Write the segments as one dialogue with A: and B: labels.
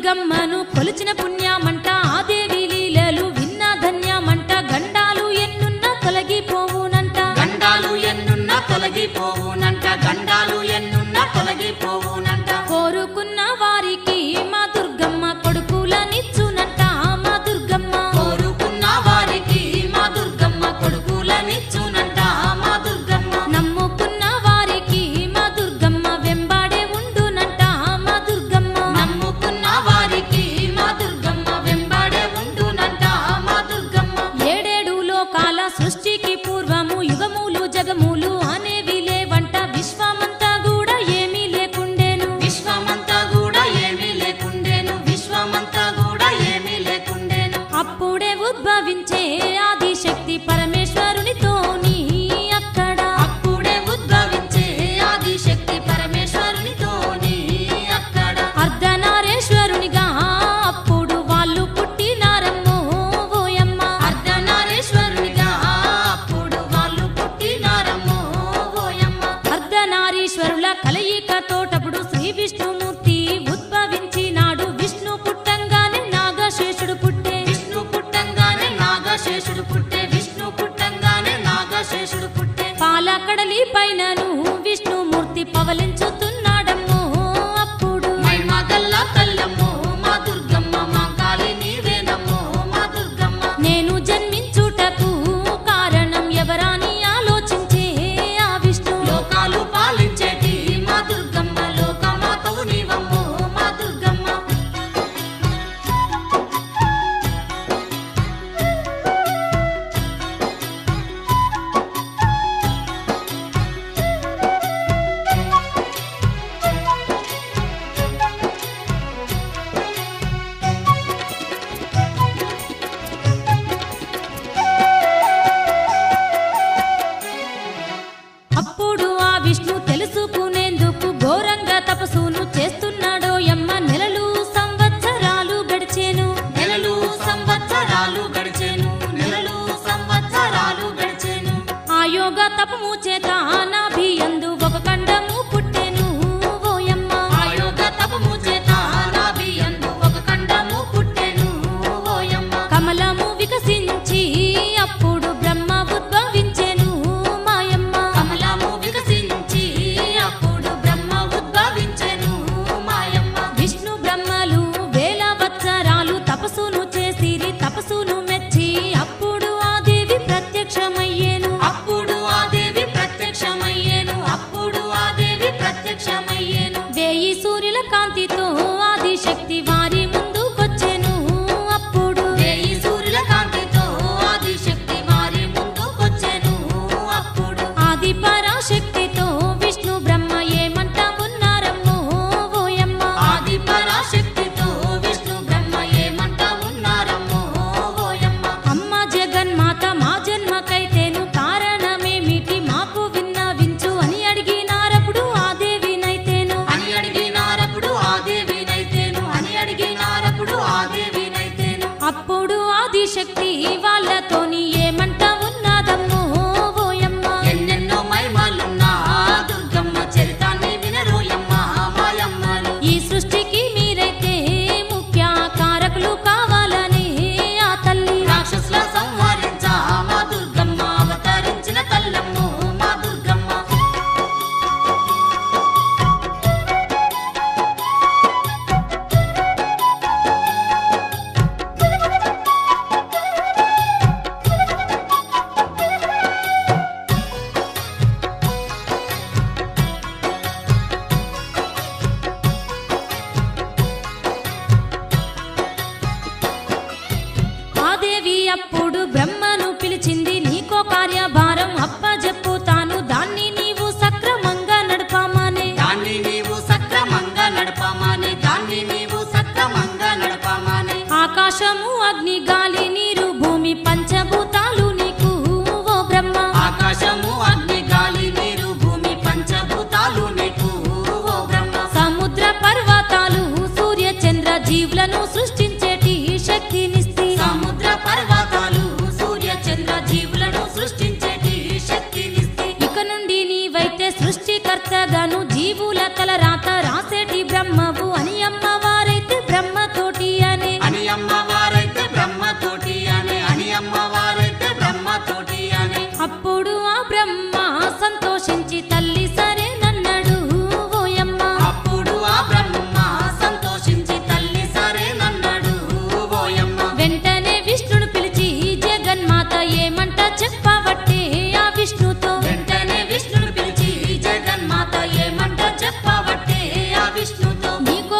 A: దుర్గమ్మను కొలిచిన పుణ్యమంట ఆ దేవి లీలలు విన్న ధన్యమంట గండాలు ఎన్నున్నా తొలగిపోవునంట
B: గండాలు ఎన్నున్నా తొలగిపోవునంట గండాలు ఎన్నున్నా తొలగిపోవునంట
A: కోరుకున్న వారికి మా దుర్గమ్మ కొడుకులనిచ్చునంట మా దుర్గమ్మ
B: కోరుకున్న వారికి మా దుర్గమ్మ కొడుకులనిచ్చునంట మా దుర్గమ్మ
A: నమ్ముకున్న వారికి మా దుర్గమ్మ వెంబాడే ఉండునంట మా దుర్గమ్మ
B: నమ్ముకున్న వారికి మా దుర్గమ్మ వెంబడే ఉండునంట మా దుర్గమ్మ
A: ఏడేడు లోకాల సృష్టికి పూర్వము యుగములు జగములు అనేవి లేవంట విశ్వమ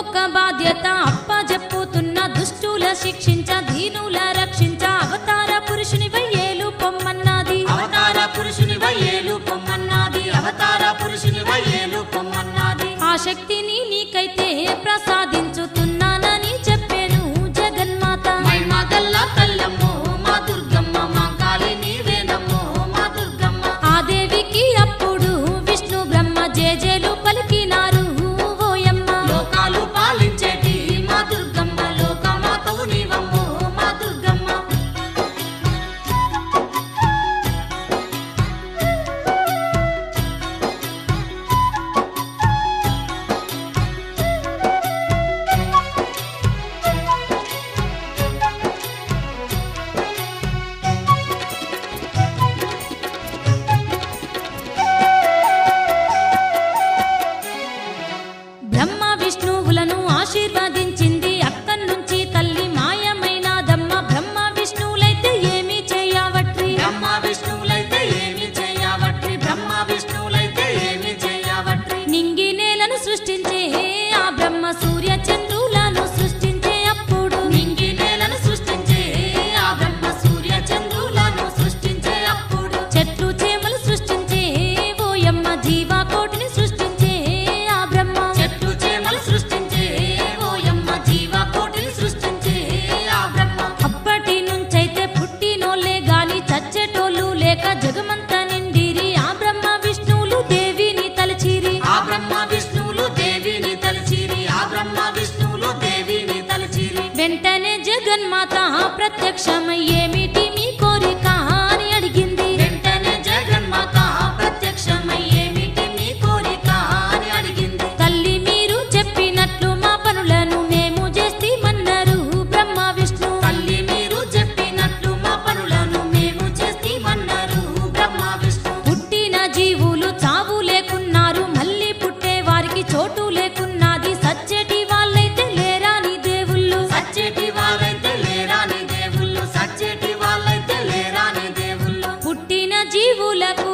A: ఒక్కొక్క బాధ్యత అప్పజెప్పుతున్న దుష్టుల శిక్షించ దీనుల రక్షించ అవతార పురుషుని వయ్యేలు పొమ్మన్నది
B: అవతార పురుషుని వయ్యేలు పొమ్మన్నది అవతార పురుషుని వయ్యేలు పొమ్మన్నది
A: ఆ శక్తిని నీకైతే ప్రసాదించుతున్నానని చెప్పాను జగన్మాత
B: మహిమ గల్ల తల్లమ్మో మా దుర్గమ్మ మా కాళి నీవేనమ్మో మా దుర్గమ్మ
A: ఆ దేవికి అప్పుడు విష్ణు బ్రహ్మ జేజేలు పలికినారు ఓయమ్మ
B: లోకాలు పాలించేటి మా దుర్గమ్మ లోకమాతవు నీవమ్మో మా దుర్గమ్మ
A: బ్రహ్మ విష్ణువులను ఆశీర్వదించింది అక్కడ్నుంచి తల్లి మాయమైనాదమ్మ బ్రహ్మ విష్ణువులైతే ఏమీ చేయవట్రి
B: బ్రహ్మ విష్ణువులైతే ఏమి చేయవట్రి బ్రహ్మ విష్ణువులైతే ఏమి చేయవట్రి
A: నింగి నేలను సృష్టించే ఆ బ్రహ్మ సూర్య చంద్రులను సృష్టించే అప్పుడు
B: నింగి నేలను సృష్టించే ఆ బ్రహ్మ సూర్య చంద్రులను సృష్టించే అప్పుడు
A: చెట్లు చేమలు సృష్టించే ఓయమ్మ జీవకోటిని సృష్టించే ఆ బ్రహ్మ
B: చెట్లు చేమలు సృష్టించే ఓయమ్మ జీవకోటిని సృష్టించే ఆ బ్రహ్మ
A: అప్పటి నుంచైతే పుట్టినోళ్ళే గాని చచ్చేటోళ్ళు లేక జగమంతా నిండిరి ఆ బ్రహ్మ విష్ణువులు దేవిని తలచిరి
B: ఆ బ్రహ్మ విష్ణువులు దేవిని తలచిరి ఆ బ్రహ్మ విష్ణువులు దేవిని తలచిరి
A: వెంటనే జగన్మాత ప్రత్యక్షమై ఏమిటి మీ కోరిక అని అడిగింది
B: వెంటనే జగన్మాత ప్రత్యక్షమై ఏమిటి మీ కోరిక అని అడిగింది
A: తల్లి మీరు చెప్పినట్లు మా పనులను మేము చేస్తామన్నారు బ్రహ్మ విష్ణు
B: తల్లి మీరు చెప్పినట్లు మా పనులను మేము చేస్తామన్నారు బ్రహ్మ విష్ణు
A: పుట్టిన జీవులు చావు లేకున్నారు మళ్ళీ పుట్టే వారికి చోటు లేకున్నది సచ్చేటి వాళ్ళైతే లేరాని దేవుళ్ళు
B: సచ్చేటి వాళ్ళైతే లేరాని దేవుళ్ళు సచ్చేటి వాళ్ళైతే లేరాని దేవుళ్ళు
A: పుట్టిన జీవులకు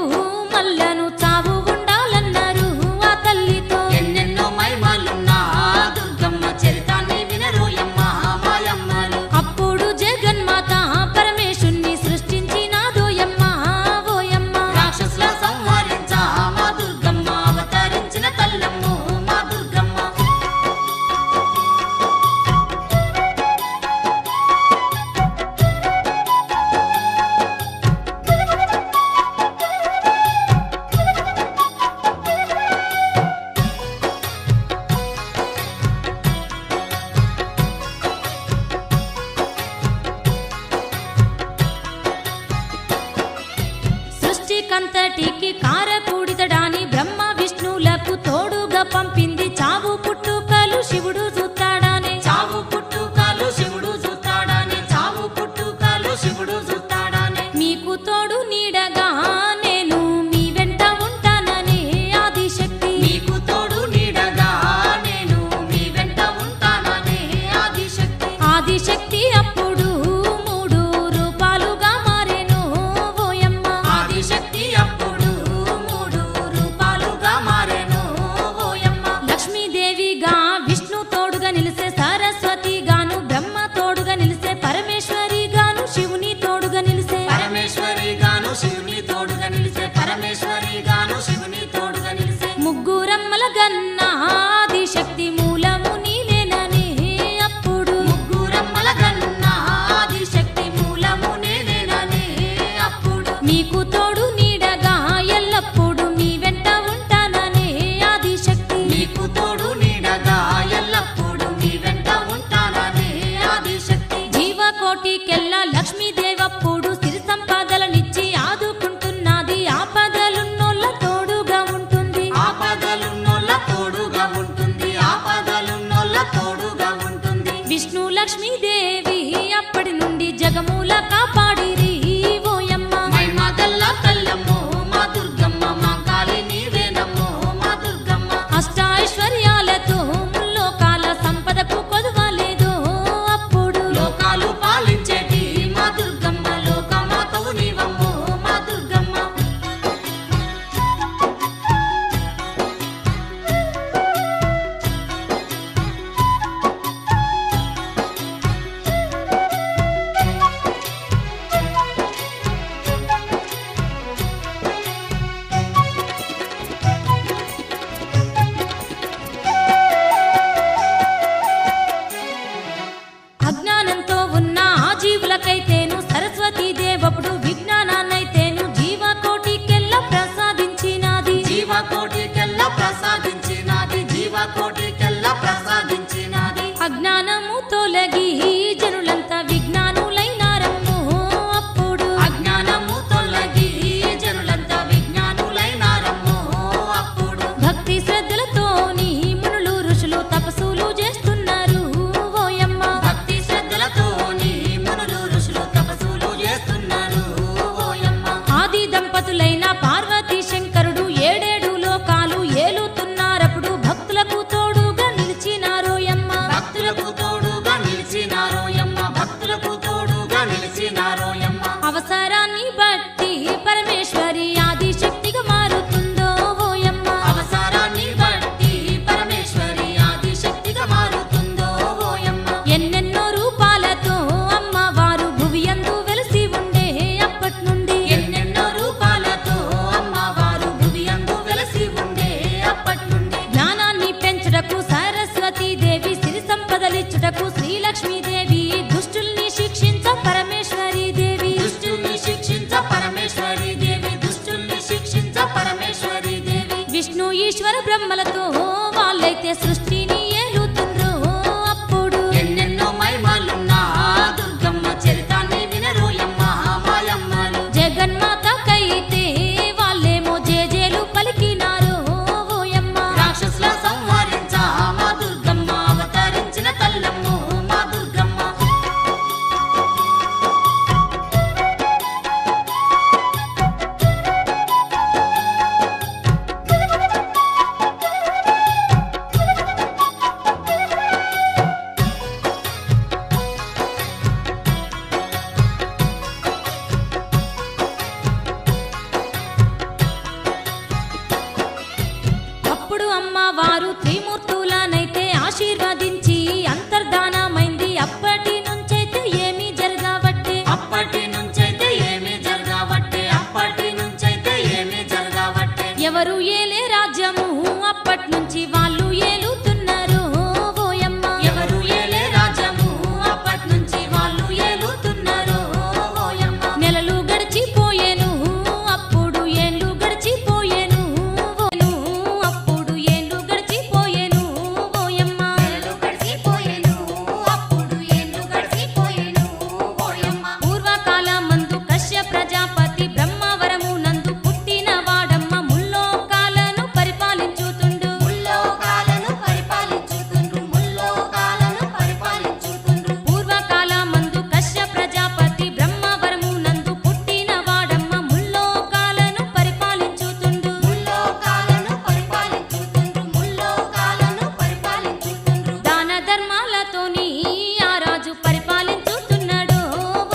A: మల్లను చావు ఉండాలన్నారు ఆ తల్లితో
B: ఎన్నెన్నో మహిమలున్నా దుర్గమ్మ చరితాన్ని వినరోయమ్మ మాయమ్మలు
A: అప్పుడు జగన్మాత పరమేశుణ్ణి సృష్టించినాదోయమ్మ ఓయమ్మ
B: రాక్షసుల సంహరించ మా దుర్గమ్మ అవతరించిన తల్లమ్మో మా దుర్గమ్మ
A: సృష్టికంతటికి కారకూడితడాని బ్రహ్మ విష్ణువులకు తోడుగా పంపింది చావు పుట్టుకలు శివుడు చూస్తాడానే
B: చావు పుట్టుకలు శివుడు చూస్తాడని చావు పుట్టుకలు శివుడు చూస్తాడని
A: మీకు తోడు నీడగా నేను మీ వెంట ఉంటానని ఆదిశక్తి
B: నీకు తోడు నీడగా నేను మీ వెంట ఉంటాననే ఆదిశక్తి
A: ఆదిశక్తి అప్పుడు 3 రూపాలుగా మారెను ఓయమ్మ
B: ఆదిశక్తి అప్పుడు 3 రూపాలుగా మారెను ఓయమ్మ
A: లక్ష్మీదేవిగా విష్ణు తోడుగా నిలిసే సరస్వతి గాను బ్రహ్మ తోడుగా నిలిసే పరమేశ్వరి గాను శివుని తోడుగా నిలిసే
B: పరమేశ్వరి గాను శివుని తోడుగా నిలిసే పరమేశ్వరి గాను శివుని తోడుగా నిలిసే
A: ముగ్గురమ్మల గన్న ఆదిశక్తి మూలము నీలేనని అప్పుడు
B: ముగ్గురమ్మల గన్న ఆదిశక్తి మూలము నేనేననే అప్పుడు
A: మీకు తోడు నీడగా ఎల్లప్పుడు మీ వెంట ఉంటానని ఆదిశక్తి
B: నీకు తోడు నీడగా ఎల్లప్పుడు నీ వెంట ఉంటాననే ఆదిశక్తి
A: జీవకోటికెల్లా లక్ష్మీదేవప్పుడు సిరి సంపాదలనిచ్చి ఆదుకుంటున్నది ఆపదలున్నోళ్ళ తోడుగా ఉంటుంది
B: ఆపదలున్నోళ్ళ తోడుగా ఉంటుంది ఆపదలున్నోళ్ళ తోడుగా ఉంటుంది
A: విష్ణు లక్ష్మీదేవి అప్పటి నుండి జగమూల కాపాడిరి ఓయమ్మ
B: మహిమ గల్ల తల్లమ్మో మా దుర్గమ్మ మా కాళి నీవేనమ్మో మా దుర్గమ్మ
A: అష్టైశ్వర్యాలతో లోకాల సంపదకు కొదవలేదు అప్పుడు
B: లోకాలు పాలించేటి మా దుర్గమ్మ లోకమాతవు నీవమ్మో మా దుర్గమ్మ
A: అజ్ఞానము తొలగి జనులంతా విజ్ఞానులైనారమ్మో అప్పుడు
B: అజ్ఞానము తొలగి జనులంతా విజ్ఞానులైనారమ్మో అప్పుడు
A: భక్తి శ్రద్ధలతోని మునులు ఋషులు తపస్సులు చేస్తున్నారు ఓయమ్మ
B: భక్తి శ్రద్ధలతోని మునులు ఋషులు తపస్సులు చేస్తున్నారు ఓయమ్మ
A: ఆది దంపతులైన పార్వతీ శంకరుడు ఏడేడు లోకాలు ఏలుతున్నారప్పుడు భక్తులకు తోడుగా నిలిచినారోయమ్మ
B: భక్తులకు తోడుగా నిలిచినారోయమ్మ భక్తులకు తోడుగా నిలిచినారోయమ్మ
A: అవసరాన్ని బట్టి పరమేశ్వరి ఆది శక్తిగా మారుతుందో ఓయమ్మ
B: అవసరాన్ని బట్టి పరమేశ్వరి ఆది శక్తిగా మారుతుందో ఓయమ్మ
A: ఎన్నెన్నో రూపాలతో అమ్మవారు భువియందు వెలిసి ఉండే అప్పట్నుండి
B: ఎన్నెన్నో రూపాలతో అమ్మవారు భువియందు వెలసి ఉండే అప్పట్నుండి
A: జ్ఞానాన్ని పెంచుటకు సరస్వతీ దేవి సిరి సంపదలిచ్చుటకు శ్రీలక్ష్మీదేవి దుష్టుల్ని శిక్షించ పరమేశ్వరీ దేవి
B: దుష్టుల్ని శిక్షించ పరమేశ్వరి దేవి దుష్టుల్ని శిక్షించ పరమేశ్వరి దేవి
A: విష్ణు ఈశ్వర బ్రహ్మలతో వాళ్ళైతే సృష్టిని ఏలుతుండ్రు అప్పుడు
B: ఎన్నెన్నో మహిమలున్నా దుర్గమ్మ చరితాన్ని వినరోయమ్మ మాయమ్మలు
A: జగన్మాతకైతే వాళ్ళేమో జేజేలు పలికినారు ఓయమ్మ
B: రాక్షసుల సంహరించ మా దుర్గమ్మ అవతరించిన తల్లమ్ము మా దుర్గమ్మ
A: అప్పుడు అమ్మవారు త్రిమూర్తులనైతే ఆశీర్వదించి అంతర్ధానమైంది అప్పటి నుంచైతే ఏమీ జరగబట్టే
B: అప్పటి నుంచైతే ఏమీ జరగబట్టే అప్పటి నుంచైతే ఏమీ జరగబట్టే
A: ఎవరు ఏలే రాజ్యము అప్పటి నుంచి వాళ్ళు ఏలుతున్నారు ఓయమ్మ
B: ఎవరు ఏలే రాజ్యము అప్పటి నుంచి వాళ్ళు ఏలుతున్నారు ఓయమ్మ
A: నెలలు గడిచిపోయేను అప్పుడు ఏండ్లు గడిచిపోయేను అప్పుడు ఏండ్లు గడిచిపోయేను ఓయమ్మ
B: ఏళ్ళు గడిచిపోయేను అప్పుడు ఏళ్ళు గడిచిపోయేను ఓయమ్మ
A: పూర్వకాలమందు కశ్య ప్రజాపతి బ్రహ్మవరము నందు పుట్టిన వాడమ్మ ముల్లోకాలను పరిపాలించుతుండు
B: ముల్లోకాలను పరిపాలించుతుండ్రు ముల్లోకాలను పరిపాలించుతుండ్రు
A: పూర్వకాలమందు కశ్య ప్రజాపతి బ్రహ్మవరము నందు పుట్టిన వాడమ్మ ముల్లోకాలను పరిపాలించుతుండు
B: ముల్లోకాలను పరిపాలించుతుండ్రు ముల్లోకాలను పరిపాలించుతుండ్రు
A: దాన ధర్మాలతోని ఆ రాజు పరిపాలించుతున్నాడు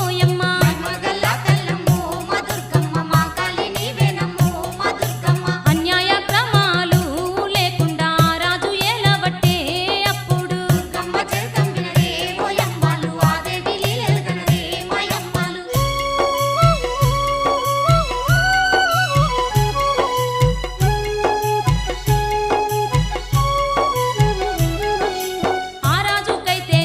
A: ఓయమ్మ
B: మగల్ల తల్లమ్ము మా దుర్గమ్మ మా కాళీ నీవేనమ్ము మా దుర్గమ్మ
A: అన్యాయ క్రమాలు లేకుండా ఆ రాజు ఏలబట్టే అప్పుడు
B: దుర్గమ్మ చరితం వినరే ఓయమ్మలు ఆ దేవి లీలలు గనరే మాయమ్మలు
A: ఆ రాజుకైతే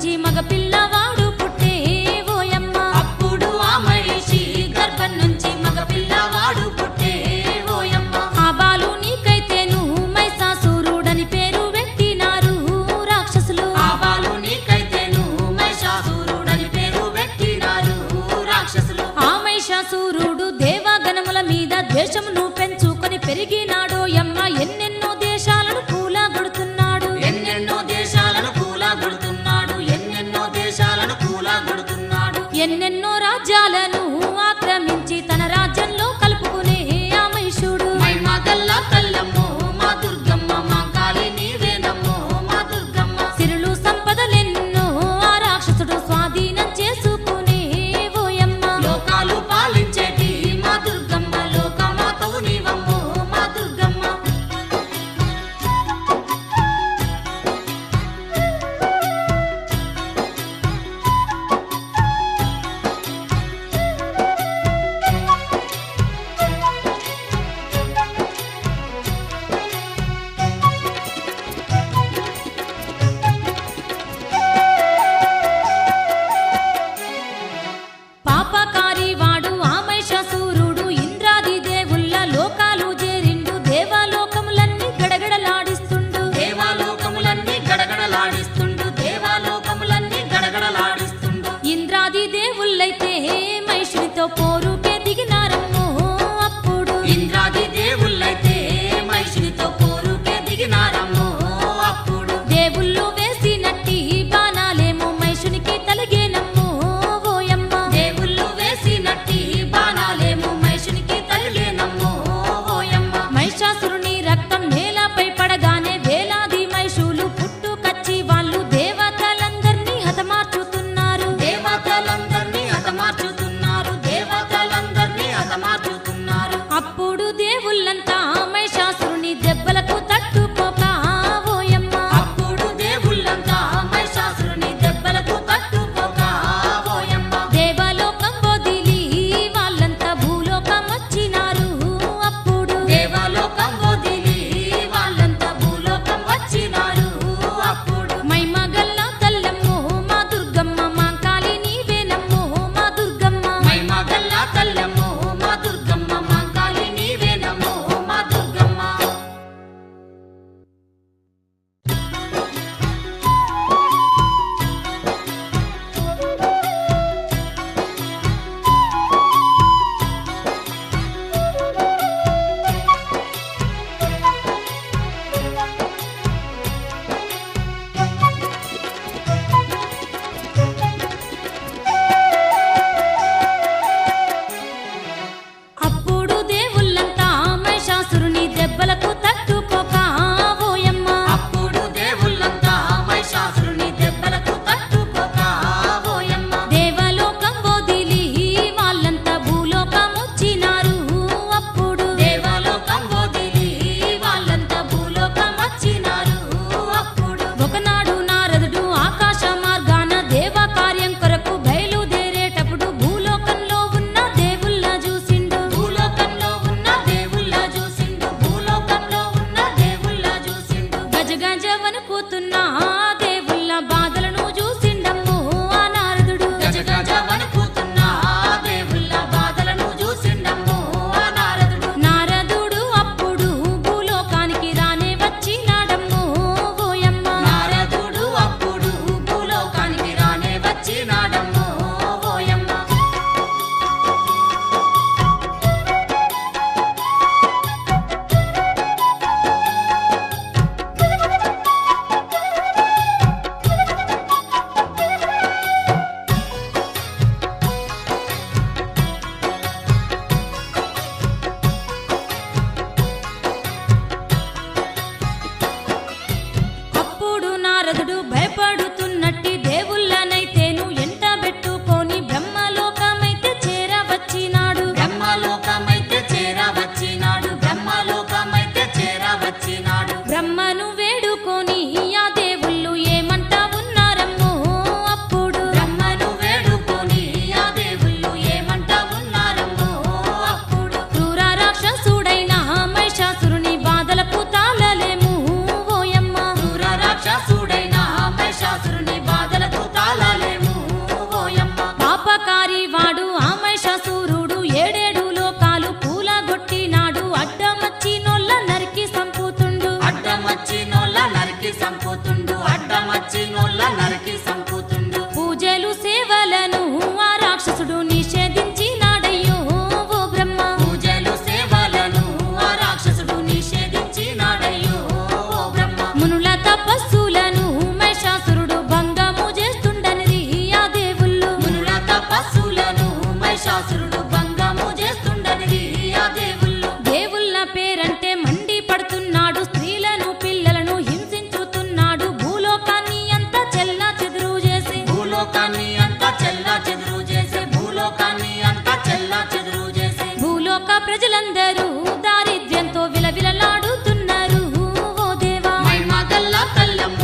A: నుంచి మగ పిల్లవాడు పుట్టే ఓయమ్మ.
B: అప్పుడు ఆ మహిషి గర్భం నుంచి మగ పిల్లవాడు పుట్టే ఓయమ్మ.
A: ఆ బాలు నీకైతేను మహిషాసురుడని పేరు పెట్టినారు రాక్షసులు.
B: ఆ బాలు నీకైతేను మహిషాసురుడని పేరు పెట్టినారు రాక్షసులు.
A: ఆ మహిషాసురుడు దేవగణముల మీద ద్వేషమును పెంచుకొని పెరిగినాడోయమ్మ. ఎన్నెన్నో దేశాలను కూలగొడుతున్నాడు.
B: ఎన్నెన్నో దేశాలను కూలగొడుతున్నాడు. ఎన్నెన్నో దేశాలను కూలగొడుతున్నాడు.
A: ఎన్నెన్నో రాజ్యాలను ఆక్రమించి తన రాజ్యంలో కలుపుకునే ఆ మహిషుడు.
B: మైమగల్ల తల్లమ్మో మా దుర్గమ్మ మా కాళీ నీవేనమ్మో మా దుర్గమ్మ.
A: సిరులు సంపదలెన్నో ఆ రాక్షసుడు స్వాధీనం చేసుకునే ఓయమ్మ.
B: లోకాలు పాలించేటి మా దుర్గమ్మ లోకమాతవు నీవమ్మో మా దుర్గమ్మ.
A: పాపకారి వాడు ఆ మహిషాసురుడు ఇంద్రాది దేవుళ్ళ లోకాలు చేరిండు. దేవలోకములన్నీ గడగడలాడిస్తుండు.
B: దేవాలోకములన్నీ గడగడలాడిస్తుండు. దేవాలోకములన్నీ గడగడలాడిస్తుండు.
A: ఇంద్రాది దేవుళ్ళైతే మహిషునితో పోరుకే దిగినారమ్మో అప్పుడు.
B: ఇంద్రాది దేవుళ్ళైతే మహిషినితో పోరుకే దిగినారమ్మో అప్పుడు.
A: దేవుళ్ళు వేసినట్టి బాణాలేమో మహిషునికి తలిగేనమ్మో ఓయమ్మ.
B: దేవుళ్ళు వేసినట్టి బాణాలేమో మహిషునికి తగిలేనమ్మో ఓయమ్మ.
A: మహిషాసురుని రక్తం నేలపై పడగానే వేలాది మహిషులు పుట్టుకచ్చి వాళ్ళు దేవతలందర్నీ హతమార్చుతున్నారు.
B: దేవతలందర్నీ హతమార్చుతున్నారు. దేవతలందర్నీ హతమార్చుతున్నారు.
A: అప్పుడు దేవుళ్ళంతా మహిషాసురుని దెబ్బలకు తట్టుకోక ఓయమ్మ.
B: అప్పుడు దేవుళ్ళంతా మహిషాసురుని దెబ్బలకు తట్టుకోక ఓయమ్మ.
A: దేవలోకం వదిలి వాళ్ళంతా భూలోకం వచ్చినారు అప్పుడు.
B: దేవలోకం వదిలి వాళ్ళంతా భూలోకం వచ్చినారు అప్పుడు.
A: మైమగల్ల తల్లమ్మో మా దుర్గమ్మ మా కాళీ నీవేనమ్మో మా దుర్గమ్మ.
B: మైమగల్ల తల్లమ్మో మా దుర్గమ్మ మా కాళీ నీవేనమ్మో మా దుర్గమ్మ.
A: అప్పుడు దేవుళ్ళంతా మహిషాసురుని దెబ్బలకు తట్టుకోక ఓయమ్మ.
B: అప్పుడు దేవుళ్ళంతా మహిషాసురుని దెబ్బలకు తట్టుకోక ఓయమ్మ.
A: దేవలోకం వదిలి వాళ్ళంతా భూలోకం వచ్చినారు అప్పుడు.
B: దేవలోకం వదిలి వాళ్ళంతా భూలోకం వచ్చినారు అప్పుడు.
A: ఒకనాడు నారదుడు ఆకాశ మార్గాన దేవ కార్యం కొరకు బయలుదేరేటప్పుడు భూలోకంలో ఉన్న దేవుళ్ళ చూసిండు.
B: భూలోకంలో ఉన్న దేవుళ్ళ చూసిండు. భూలోకంలో ఉన్న దేవుళ్ళ చూసిండు.
A: గజగజ వణుకుతున్న ఆ దేవుళ్ళ బాధలను చూసిండమ్మో ఆ నారదుడు.
B: గజగజ వణుకుతున్న ఆ దేవుళ్ళ బాధలను చూసిండమ్మో ఆ నారదుడు.
A: నారదుడు అప్పుడు భూలోకానికి రానే వచ్చినాడమ్మో ఓయమ్మ.
B: నారదుడు అప్పుడు భూలోకానికి రానే వచ్చినాడమ్మో ఓయమ్మ.
A: తపస్సులను మహిషాసురుడు భంగము చేస్తుండనిది ఆ దేవుళ్ళు.
B: మునుల తపస్సులను మహిషాసురుడు భంగము చేస్తుండనిది ఆ దేవుళ్ళు.
A: దేవుళ్ళ పేరంటే మండి పడుతున్నాడు, స్త్రీలను పిల్లలను హింసించుతున్నాడు, భూలోకాన్ని అంతా చెల్లా చెదురు చేసి
B: భూలోకాన్ని అంతా చెల్లా చెదురు చేసే భూలోకాన్ని అంతా చెల్లా చెదురు చేసే
A: భూలోక ప్రజలందరూ దారిద్ర్యంతో విలవిలలాడుతున్నారు. ఓ దేవా
B: మహిమ గల్ల కల్లమ్మ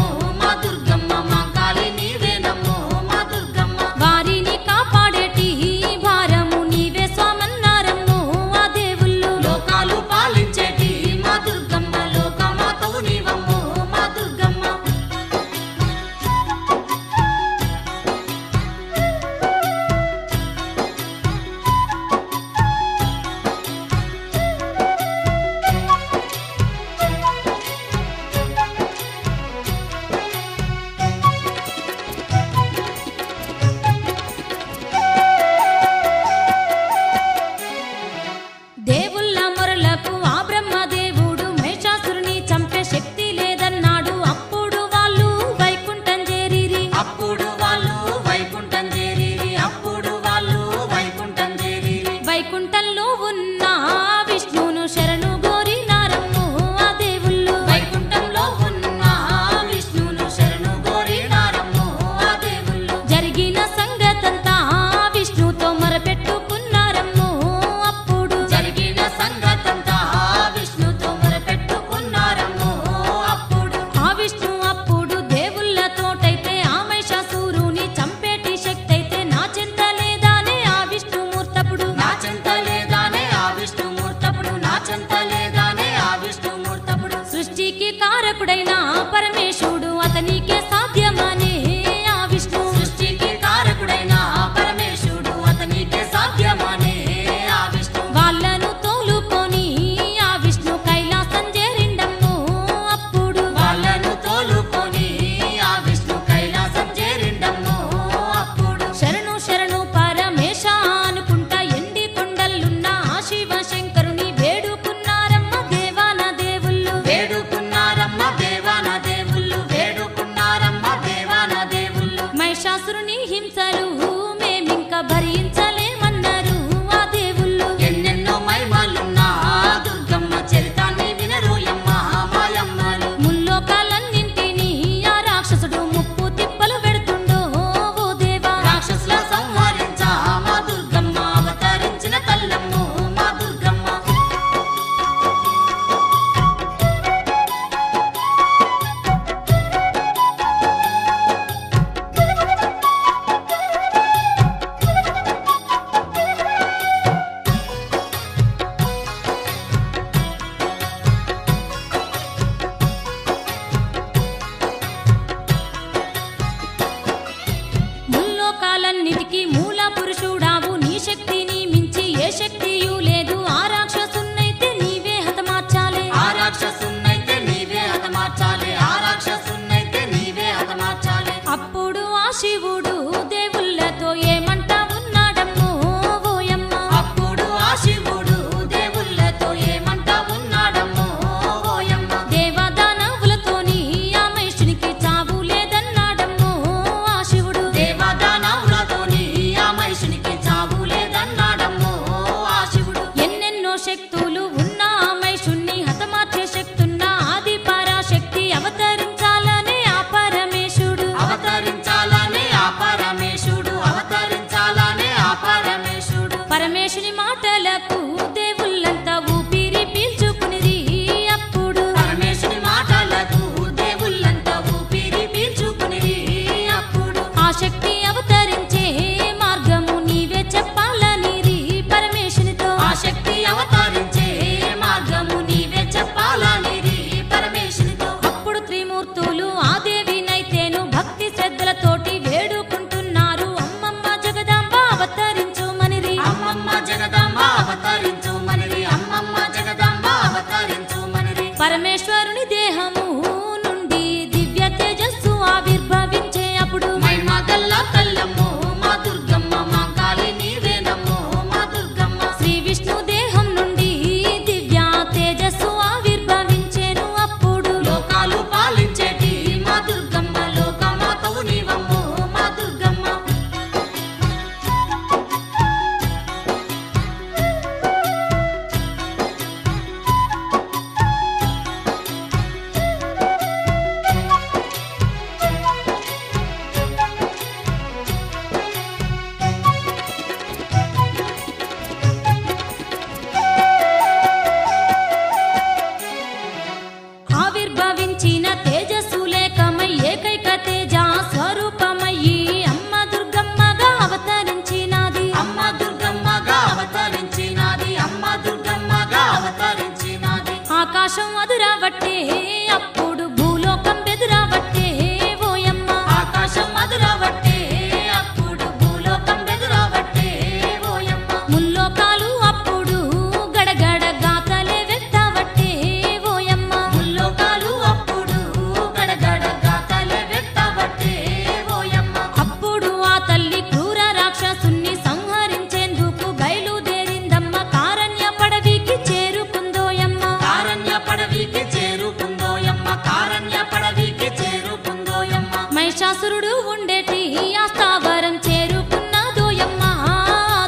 A: మహిషాసురుడు ఉండేటి ఆ స్థావరం చేరుకున్నదోయమ్మ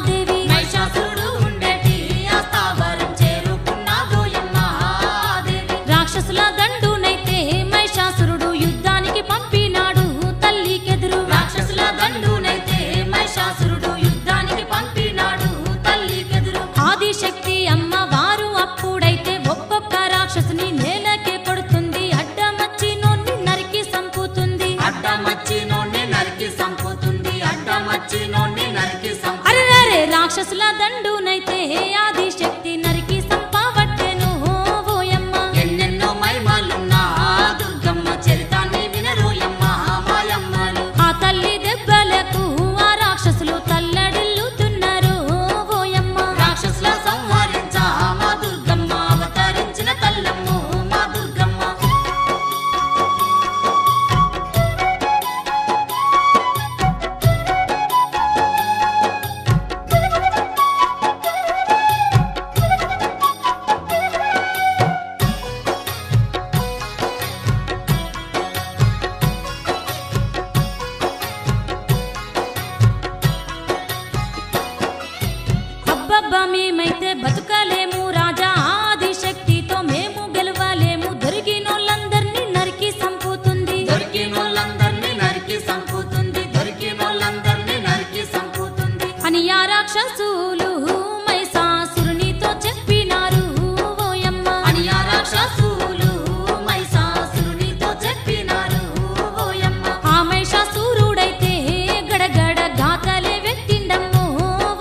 A: దేవి.
B: మహిషాసురుడు ఉండేటి ఆ స్థావరం చేరుకున్నదోయమ్మ దేవి.
A: రాక్షసుల దండునైతే మహిషాసురుడు యుద్ధానికి పంపినాడు తల్లికెదురు.
B: రాక్షసుల దండునైతే మహిషాసురుడు యుద్ధానికి పంపినాడు తల్లికెదురు.
A: ఆదిశక్తి అమ్మవారు అప్పుడైతే ఒక్కొక్క రాక్షసుని నేలకే కొడుతుంది. అడ్డమచ్చి నోన్ని నరికి సంపుతుంది.
B: అడ్డమచ్చి నోన్ని నరికి సంపుతుంది. అడ్డమచ్చి నోన్ని నరికి సంపు.
A: అరెరే రాక్షసుల దండునైతే ఆదిశక్తి నరికి సంపవట్టెను ఓయమ్మ.
B: ఎన్నెన్నో మహిమలున్నా దుర్గమ్మ చరితాన్ని వినరోయమ్మ మాయమ్మలు.
A: ఆ తల్లి దెబ్బలకు ఆ రాక్షసులు తల్లడిల్లుతున్నారు ఓయమ్మ.
B: రాక్షసుల సంహరించ మా దుర్గమ్మ అవతరించిన తల్లమ్ము మా దుర్గమ్మ.
A: అబ్బబ్బా మేమైతే బతుకలేము రాజా ఆదిశక్తితో మేము గెలవలేము. దొరికినోళ్ళందరినీ నరికి సంపుతుంది.
B: దొరికినోళ్ళందరినీ నరికి సంపుతుంది. దొరికినోళ్ళందరినీ నరికి సంపుతుంది.
A: అని ఆ రాక్షసులు మహిషాసురునితో చెప్పినారు ఓయమ్మ.
B: అని ఆ రాక్షసులు మహిషాసురునితో చెప్పినారు ఓయమ్మ.
A: ఆ మహిషాసురుడైతే గడగడ గాథలే వెట్టిండమ్మో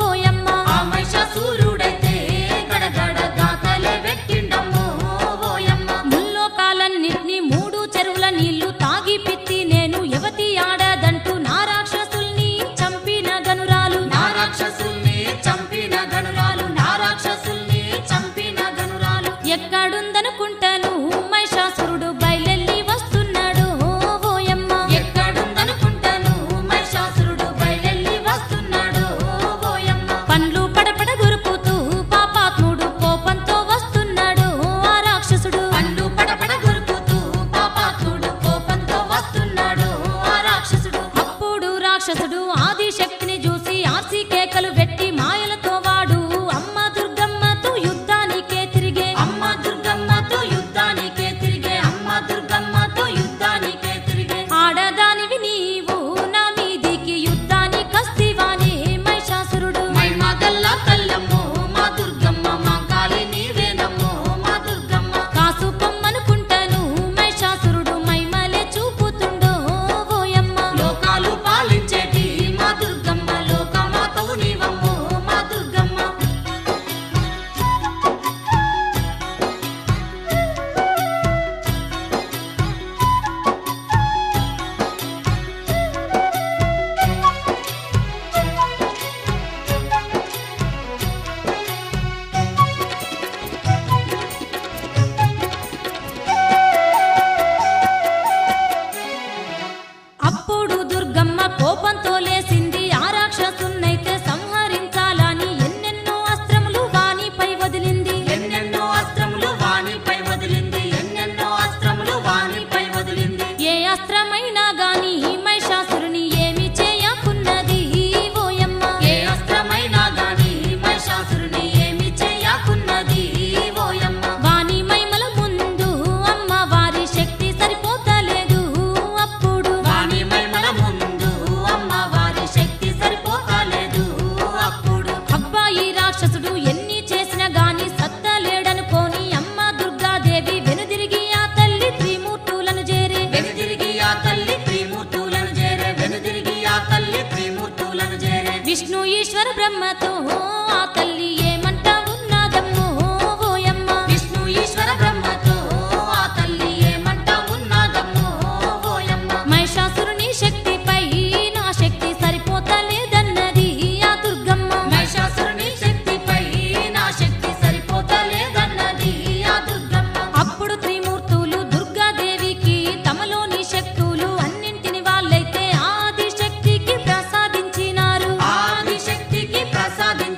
A: ఓయమ్మ.
B: ఆ మహిషాసురుడైతే గడగడ గాథలే వెట్టిండమ్మో ఓయమ్మ.
A: ముల్లోకాలన్నిటినీ మూడు చెరువుల నీళ్లు తాగి పిత్తి నేను యవతి ఆడదంటూ నా రాక్షసుల్ని చంపిన గనురాలు.
B: నా రాక్షసుల్ని చంపిన గనురాలు. నా రాక్షసుల్ని చంపిన గనురాలు.
A: ఎక్కడుందనుకుంటాను మహిషాసురుడు బయలెల్లి వస్తున్నాడు ఓయమ్మ.
B: ఎక్కడుందనుకుంటాను మహిషాసురుడు బయలెల్లి వస్తున్నాడు ఓయమ్మ.
A: పండ్లు పడపడ గురుకుతూ పాపాత్ముడు కోపంతో వస్తున్నాడు ఆ రాక్షసుడు.
B: పండ్లు పడపడ గురుకుతూ పాపాత్ముడు కోపంతో వస్తున్నాడు ఆ రాక్షసుడు.
A: అప్పుడు రాక్షసుడు ఆదిశక్తిని చూసి ఆర్సి కేకలు పెట్టి మాయలతో వాడు అమ్మ దుర్గమ్మతో యుద్ధానికే తిరిగే.
B: అమ్మ దుర్గమ్మతో యుద్ధానికే తిరిగే. అమ్మ దుర్గమ్మతో యుద్ధానికే తిరిగే.
A: ఆడదానివి నీవు నా మీదికి యుద్ధానికస్తివానే మహిషాసురుడు.
B: మైమగల్ల తల్లమ్మో మా దుర్గమ్మ మా కాలి నీవేనమ్మో మా దుర్గమ్మ.
A: కాసుకోమ్మనుకుంటాను మహిషాసురుడు మైమలే చూపుతుండో ఓయమ్మ.
B: లోకాలు పాలించేటి మా దుర్గమ్మ లోకమాతవు నీవమ్మో మా దుర్గమ్మ.
A: అప్పుడు దుర్గమ్మ కోపంతో లేసింది. ఆ రాక్షసున్నైతే సంహరించాలని ఎన్నెన్నో అస్త్రములు వానిపై వదిలింది.
B: ఎన్నెన్నో అస్త్రములు వానిపై వదిలింది. ఎన్నెన్నో అస్త్రములు వానిపై వదిలింది.
A: ఏ అస్త్రమైనా గాని మహిషాసురుని ఏమి చేయకున్నది ఓయమ్మ.
B: ఏ అస్త్రమైనా గాని మహిషాసురుని ఏమి చేయకున్నది ఓయమ్మ.
A: వాని మహిమల ముందు అమ్మవారి శక్తి సరిపోతలేదు. అప్పుడు
B: వాని మహిమల ముందు అమ్మవారి శక్తి సరిపోతాలేదు అప్పుడు.
A: అబ్బాయి రాక్షసుడు ఎన్ని చేసినా గాని సత్తలేడనుకోని అమ్మ దుర్గాదేవి వెనుదిరిగి ఆ తల్లి త్రిమూర్తులను చేరే.
B: వెనుదిరిగి ఆ తల్లి త్రిమూర్తులను చేరే. వెనుదిరిగి ఆ తల్లి త్రిమూర్తులను చేరే.
A: విష్ణు ఈశ్వర బ్రహ్మతో ఆ తల్లి ఏమంటా ఉన్నదమ్మో ఓయమ్మ.
B: విష్ణు ఈశ్వర బ్రహ్మతో ఆ తల్లి ఏమంట ఉన్నదమ్మో ఓయమ్మ.
A: మహిషాసురుని శక్తిపై నా శక్తి సరిపోతలేదన్నది ఆ దుర్గమ్మ.
B: మహిషాసురుని శక్తిపై నా శక్తి సరిపోతలేదన్నది ఆ దుర్గమ్మ.
A: అప్పుడు త్రిమూర్తులు దుర్గాదేవికి తమలోని శక్తులు అన్నింటిని వాళ్ళైతే ఆదిశక్తికి ప్రసాదించినారు.
B: ఆదిశక్తికి ప్రసాదించారు.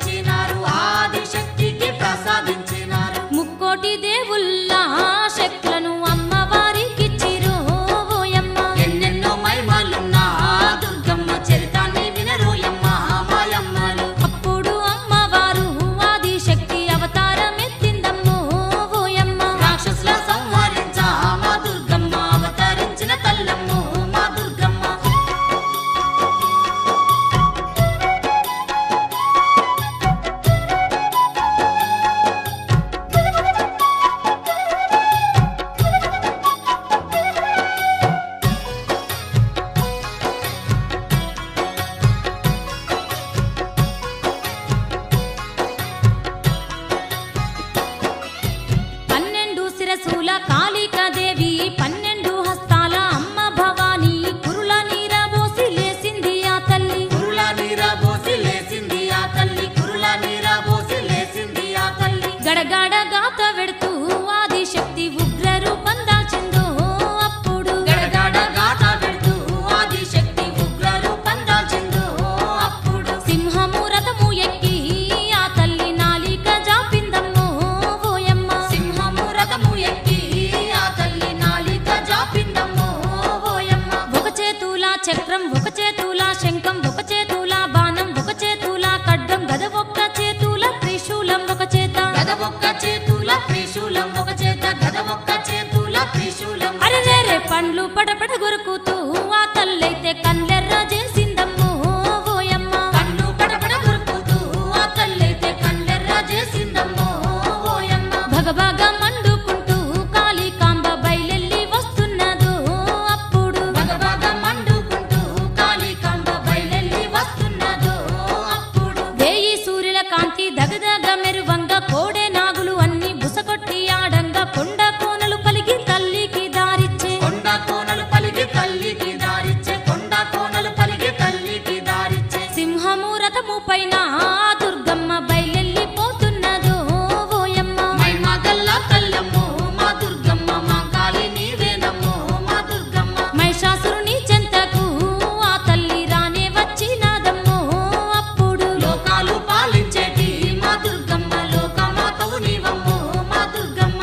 A: చక్రం ఒక చేతుల శంఖం ఒక చేతుల బాణం ఒక చేతుల ఖడ్గం గద ఒక్క చేతుల త్రిశూలం ఒక చేత
B: గద ఒక్క చేతుల త్రిశూలం ఒక చేత గద ఒక్క చేతుల త్రిశూలం
A: అరెరే పండ్లు పడపడ గురుకుతూ ఆ తల్లైతే కళ్ళెర్ర చేసిందమ్మో ఓయమ్మ
B: కన్ను పడపడ గురుకుతూ ఆ తల్లైతే కళ్ళెర్ర చేసిందమ్మో ఓయమ్మ
A: భగభగ మండుకుంటూ కాళికాంబ బయలెల్లి వస్తున్నదో అప్పుడు
B: భగభగ మండుకుంటూ కాళికాంబ బయలెల్లి వస్తున్నదో అప్పుడు
A: వేయి సూర్యుల కాంతి దగదగ మెరువంగ కోడె నాగులు అన్ని బుసకొట్టి ఆడంగా కొండ కోనలు పలికి తల్లికి దారిచ్చే
B: కొండ కోనలు పలికి తల్లికి దారిచ్చే కొండ కోనలు పలికి తల్లికి దారిచ్చే
A: సింహము రథము పైన ఆ దుర్గమ్మ బయలెల్లి పోతున్నదో ఓయమ్మ
B: మైమా గల్ల తల్లమ్మో మా దుర్గమ్మ మా కాళి నీవేనమ్మో మా దుర్గమ్మ
A: మహిషాసురుని చెంతకు ఆ తల్లి రానే వచ్చినాదమ్మో అప్పుడు
B: లోకాలు పాలించేటి మా దుర్గమ్మ లోకమాతవు నీవమ్మో మా దుర్గమ్మ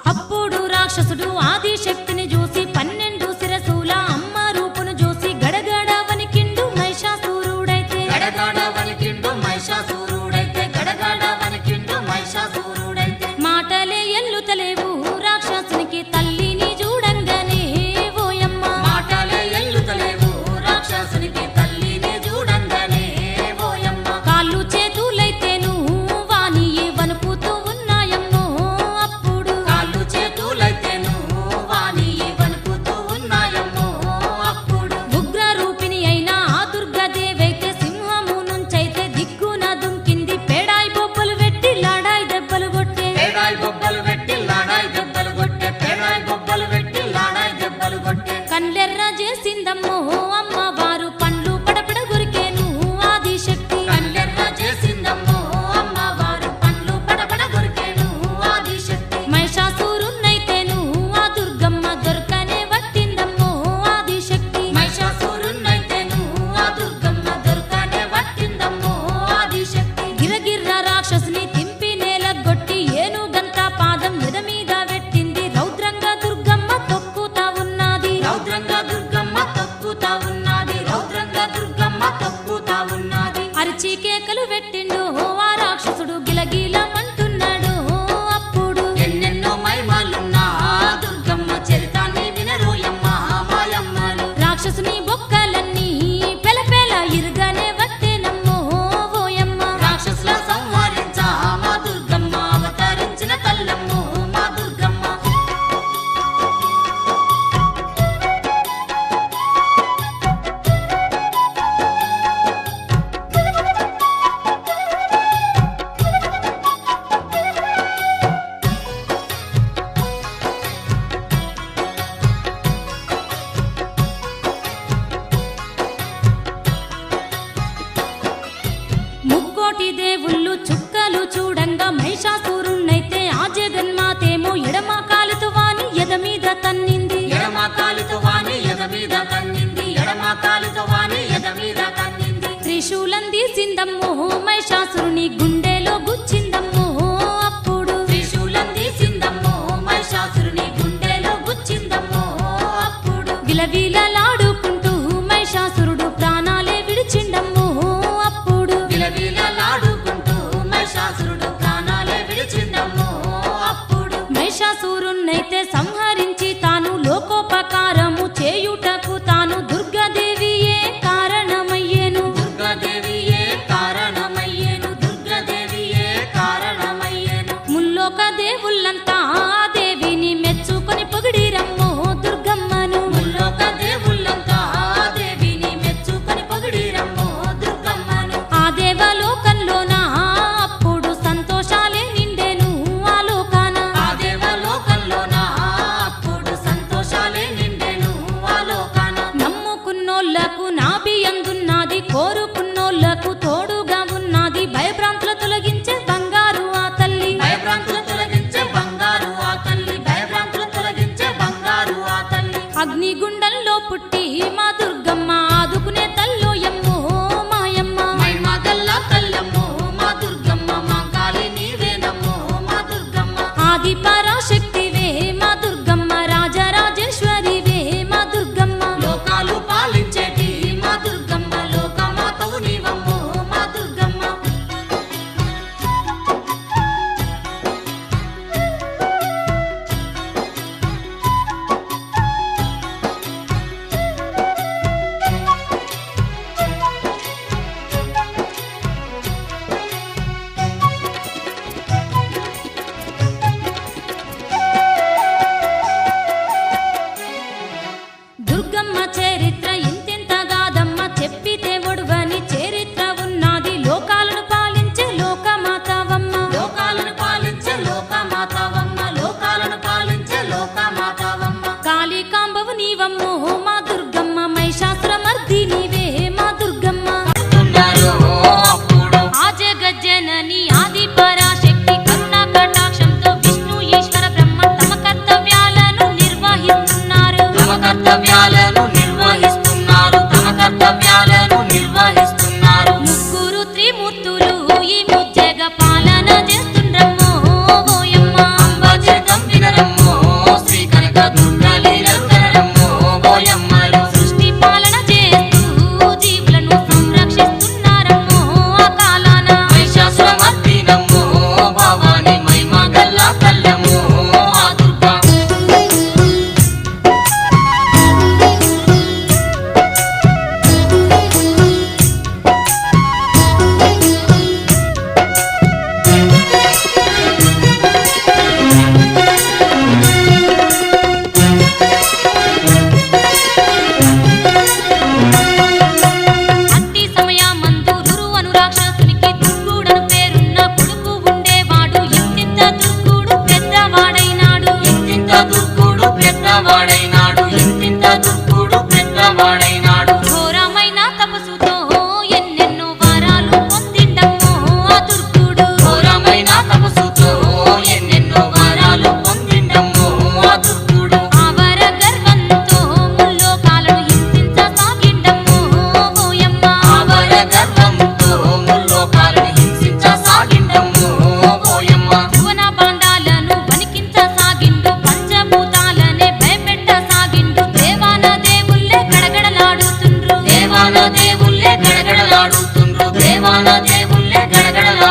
A: అప్పుడు రాక్షసుడు ఆది శక్తిని చూసి 12 శిరసుల అమ్మ రూపును చూసి గడగడ వణికిండు మహిషాసురుడైతే
B: గడగడ వణికిండు మహిషాసురుడైతే గడగడ వణికిండు మహిషాసురుడైతే
A: మాటలే ఎల్లుతలేవు రాక్షసునికి తల్లిని చూడంగానే ఓయమ్మ
B: మాటలే ఎల్లుతలేవు రాక్షసునికి తల్లిని చూడంగానే ఓయమ్మ
A: కాళ్ళు చేతులైతేను వాని వణుకుతూ ఉన్నాయమ్మో అప్పుడు
B: కాళ్ళు చేతులైతేను వాని వణుకుతూ ఉన్నాయమ్మో అప్పుడు
A: ఉగ్ర రూపిణి అయిన ఆ దుర్గాదేవైతే సింహము నుంచైతే దిక్కున దుంకింది పేడాయి బొబ్బలు పెట్టి లాడాయి దెబ్బలు కొట్టే
B: పేడాయి బొబ్బలు పెట్టి లాడాయి దెబ్బలు కొట్టే పేడాయి బొబ్బలు పెట్టి లాడాయి దెబ్బలు కొట్టే
A: కళ్ళెర్ర చేసిందమ్మో అమ్మవారు పండ్లు పడపడ గురికేను ఆది శక్తి
B: కళ్ళెర్ర చేసిందమ్మో అమ్మవారు పండ్లు పడబడ దొరికేను ఆది శక్తి
A: మహిషాసురున్నైతేను ఆ దుర్గమ్మ దొరకనే వట్టిందమ్మో ఆది శక్తి
B: మహిషాసురున్నైతేను ఆ దుర్గమ్మ దొరకనే వట్టిందమ్మో ఆది శక్తి
A: గిరగిర్ర రాక్షసుని తింపి నేలగొట్టి ఏనుగంత పాదం ఎద మీద పెట్టింది రౌద్రంగా దుర్గమ్మ తొక్కుతా ఉన్నది
B: రౌద్రంగా దుర్గమ్మ తొక్కుతా ఉన్నది రౌద్రంగా దుర్గమ్మ తొక్కుతా ఉన్నది
A: అరిచి కేకలు పెట్టిండు ఆ రాక్షసుడు గిలగిలమంటున్నాడు అప్పుడు
B: ఎన్నెన్నో మైమాలున్నా ఆ దుర్గమ్మ చరితాన్ని వినరోయమ్మ మాయమ్మలు
A: రాక్షసుని బొక్కలన్నీ పెలపెల ఇరుగానే వట్టేనమ్మో ఓయమ్మ
B: రాక్షసుల సంహరించా మా దుర్గమ్మ అవతరించిన తల్లమ్మో మా దుర్గమ్మ
A: ముక్కోటి దేవుళ్ళు చుక్కలు చూడంగా మహిషాసురున్నైతే ఆ జగన్మాతేమో ఎడమ కాలుతో వాని ఎద మీద తన్నింది
B: ఎడమ కాలుతో వాని ఎద మీద తన్నింది ఎడమ కాలుతో వాని ఎద మీద తన్నింది
A: త్రిశూలం తీసిందమ్మో మహిషాసురుని గుండెలో గుచ్చిందమ్మో అప్పుడు
B: త్రిశూలం తీసిందమ్మో మహిషాసురుని గుండెలో గుచ్చిందమ్మో అప్పుడు
A: విలవిలలాడుకుంటూ మహిషాసురుడు ప్రాణాలే విడిచిండమ్మో అప్పుడు
B: విలవిలలాడుకుంటూ మహిషాసురుడు ప్రాణాలే విడిచిందమ్మో అప్పుడు
A: మహిషాసురున్నైతే సంహరించి తాను లోకోపకారము చేయుటకు తాను దుర్గాదేవియే కారణమయ్యేను
B: దుర్గాదేవియే కారణమయ్యేను దుర్గాదేవి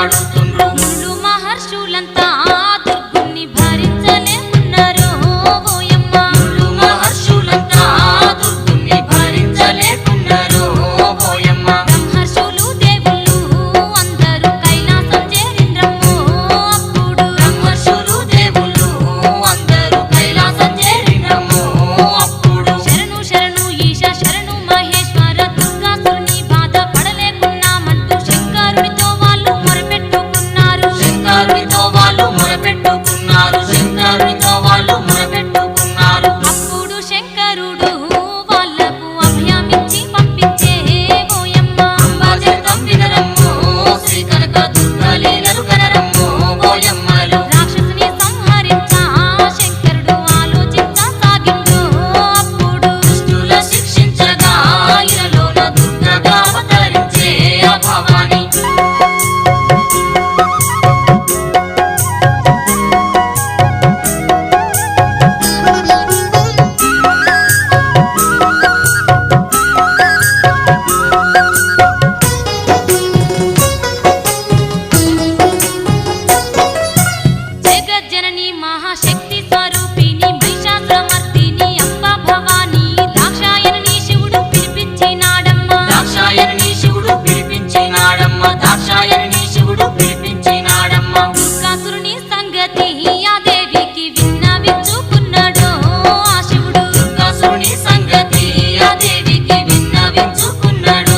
B: పాడుతుండ్రు
A: ముళ్ళు మహర్షులంతా దుర్గుణ్ణి భరించలేకున్నారు ఓయమ్మ
B: ముళ్ళు మహర్షులంతా దుర్గుణ్ణి భరించలేకున్నారు ఓయమ్మ
A: బ్రహ్మర్షులు దేవుళ్ళు అందరూ కైలాసం చేరిండ్రమ్మో అప్పుడు
B: బ్రహ్మర్షులు దేవుళ్ళు అందరూ కైలాసం చేరినమ్మో అప్పుడు
A: శరణు శరణు ఈశ శరణు మహేశ్వర దుర్గాసురుని బాధ పడలేకున్నామంటూ శంకరునితో వాళ్ళు మొరపెట్టుకున్నారు
B: శంకరునితో వాళ్ళు మొరపెట్టుకున్నారు శంకరునితో వాళ్ళు మొరపెట్టుకున్నారు
A: అప్పుడు శంకరుడు వాళ్ళకు అభయమిచ్చి పంపించే ఓయమ్మ
B: అంబాచరితం వినరమ్మో శ్రీ కనక దుర్గా లీలలు కనరమ్మో ఓయమ్మలు
A: రాక్షసుని సంహరించా శంకరుడు ఆలోచించసాగిండు అప్పుడు
B: దుష్టుల శిక్షించగా ఇలలోన దుర్గగా అవతరించే ఆ భవాని
A: జగజ్జనని మహాశక్తి స్వరూపిణి మహిషాసురమర్దిని అంబా భవాని దాక్షాయణి శివుడు పిలిపించినాడమ్మా
B: దాక్షాయణి శివుడు పిలిపించినాడమ్మ దాక్షాయణి శివుడు పిలిపించినాడమ్మ
A: దుర్గాసురుని సంగతి ఆ దేవికి విన్నవించుకున్నాడు ఆ శివుడు
B: దుర్గాసురుని సంగతి ఆ దేవికి విన్నవించుకున్నాడు